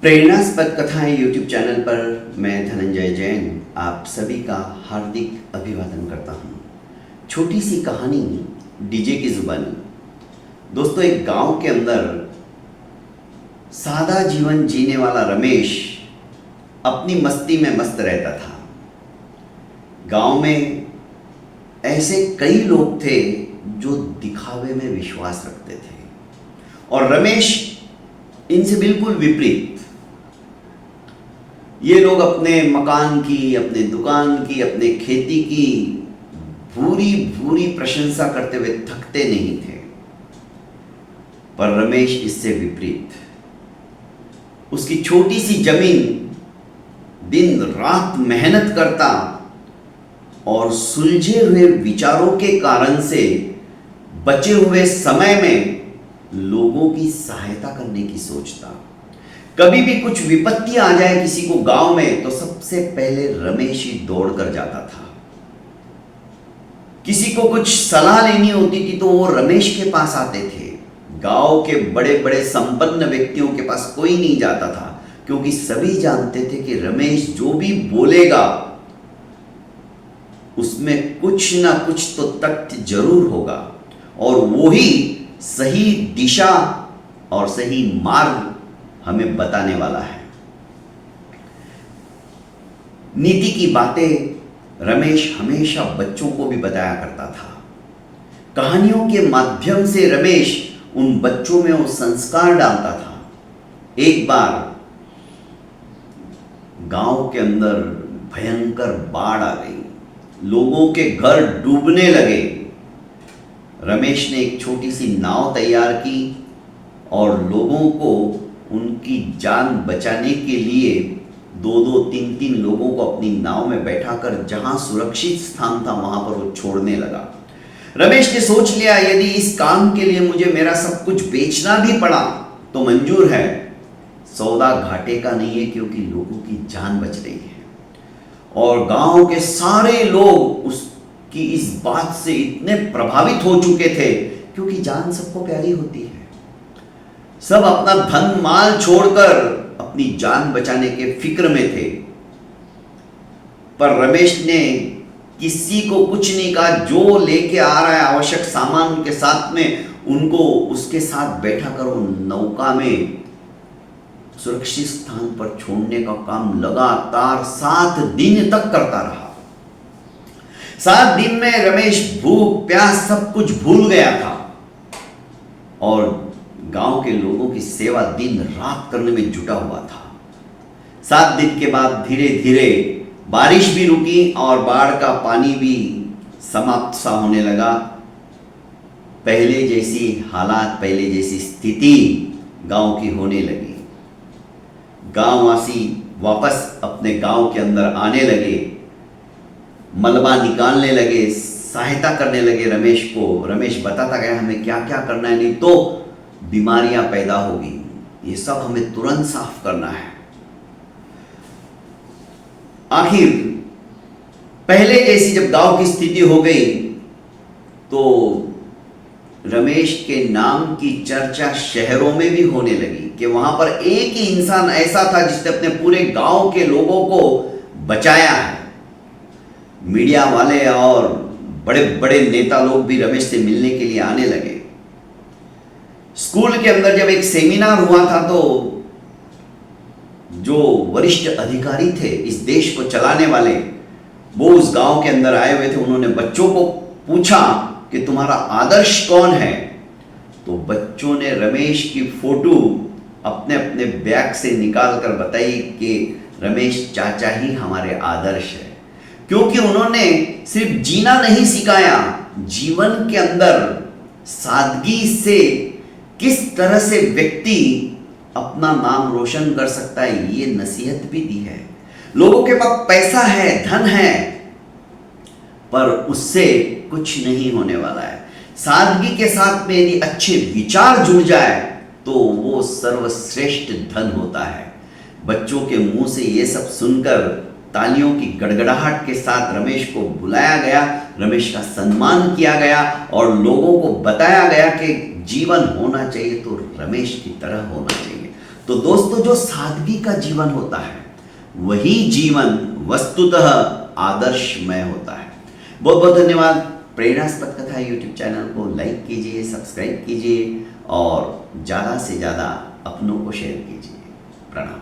प्रेरणास्पद कथाएं YouTube channel पर मैं धनंजय जैन आप सभी का हार्दिक अभिवादन करता हूं। छोटी सी कहानी डीजे की जुबानी। दोस्तों, एक गांव के अंदर सादा जीवन जीने वाला रमेश अपनी मस्ती में मस्त रहता था। गांव में ऐसे कई लोग थे जो दिखावे में विश्वास रखते थे और रमेश इनसे बिल्कुल विपरीत। ये लोग अपने मकान की, अपने दुकान की, अपने खेती की भूरी भूरी प्रशंसा करते हुए थकते नहीं थे। पर रमेश इससे विपरीत। उसकी छोटी सी जमीन दिन रात मेहनत करता और सुलझे हुए विचारों के कारण से बचे हुए समय में लोगों की सहायता करने की सोचता। कभी भी कुछ विपत्ति आ जाए किसी को गांव में तो सबसे पहले रमेश ही दौड़ कर जाता था। किसी को कुछ सलाह लेनी होती थी तो वो रमेश के पास आते थे। गांव के बड़े बड़े संपन्न व्यक्तियों के पास कोई नहीं जाता था, क्योंकि सभी जानते थे कि रमेश जो भी बोलेगा उसमें कुछ ना कुछ तो तथ्य जरूर होगा और वो ही सही दिशा और सही मार्ग हमें बताने वाला है। नीति की बातें रमेश हमेशा बच्चों को भी बताया करता था। कहानियों के माध्यम से रमेश उन बच्चों में वो संस्कार डालता था। एक बार गांव के अंदर भयंकर बाढ़ आ गई, लोगों के घर डूबने लगे। रमेश ने एक छोटी सी नाव तैयार की और लोगों को उनकी जान बचाने के लिए दो तीन तीन लोगों को अपनी नाव में बैठाकर जहां सुरक्षित स्थान था वहां पर वो छोड़ने लगा। रमेश ने सोच लिया, यदि इस काम के लिए मुझे मेरा सब कुछ बेचना भी पड़ा तो मंजूर है, सौदा घाटे का नहीं है, क्योंकि लोगों की जान बच रही है। और गांव के सारे लोग उसकी इस बात से इतने प्रभावित हो चुके थे, क्योंकि जान सबको प्यारी होती है। सब अपना धन माल छोड़कर अपनी जान बचाने के फिक्र में थे। पर रमेश ने किसी को कुछ नहीं कहा। जो लेके आ रहा है आवश्यक सामान के साथ में, उनको उसके साथ बैठा कर वो नौका में सुरक्षित स्थान पर छोड़ने का काम लगातार 7 दिन तक करता रहा। 7 दिन में रमेश भूख प्यास सब कुछ भूल गया था और गांव के लोगों की सेवा दिन रात करने में जुटा हुआ था। 7 दिन के बाद धीरे धीरे बारिश भी रुकी और बाढ़ का पानी भी समाप्त सा होने लगा। पहले जैसी हालात, पहले जैसी स्थिति गांव की होने लगी। गांववासी वापस अपने गांव के अंदर आने लगे, मलबा निकालने लगे, सहायता करने लगे रमेश को। रमेश बताता गया हमें क्या क्या करना है, नहीं तो बीमारियां पैदा होगी, ये सब हमें तुरंत साफ करना है। आखिर पहले जैसी जब गांव की स्थिति हो गई तो रमेश के नाम की चर्चा शहरों में भी होने लगी कि वहां पर एक ही इंसान ऐसा था जिसने अपने पूरे गांव के लोगों को बचाया है। मीडिया वाले और बड़े बड़े नेता लोग भी रमेश से मिलने के लिए आने लगे। स्कूल के अंदर जब एक सेमिनार हुआ था तो जो वरिष्ठ अधिकारी थे इस देश को चलाने वाले, वो उस गांव के अंदर आए हुए थे। उन्होंने बच्चों को पूछा कि तुम्हारा आदर्श कौन है, तो बच्चों ने रमेश की फोटो अपने अपने बैग से निकाल कर बताई कि रमेश चाचा ही हमारे आदर्श है। क्योंकि उन्होंने सिर्फ जीना नहीं सिखाया, जीवन के अंदर सादगी से किस तरह से व्यक्ति अपना नाम रोशन कर सकता है ये नसीहत भी दी है। लोगों के पास पैसा है, धन है, पर उससे कुछ नहीं होने वाला है। सादगी के साथ में यदि अच्छे विचार जुड़ जाए तो वो सर्वश्रेष्ठ धन होता है। बच्चों के मुंह से ये सब सुनकर तालियों की गड़गड़ाहट के साथ रमेश को बुलाया गया, रमेश का सम्मान किया गया और लोगों को बताया गया कि जीवन होना चाहिए तो रमेश की तरह होना चाहिए। तो दोस्तों, जो सादगी का जीवन होता है वही जीवन वस्तुतः आदर्शमय होता है। बहुत बहुत धन्यवाद। प्रेरणास्पद कथा यूट्यूब चैनल को लाइक कीजिए, सब्सक्राइब कीजिए और ज़्यादा से ज़्यादा अपनों को शेयर कीजिए। प्रणाम।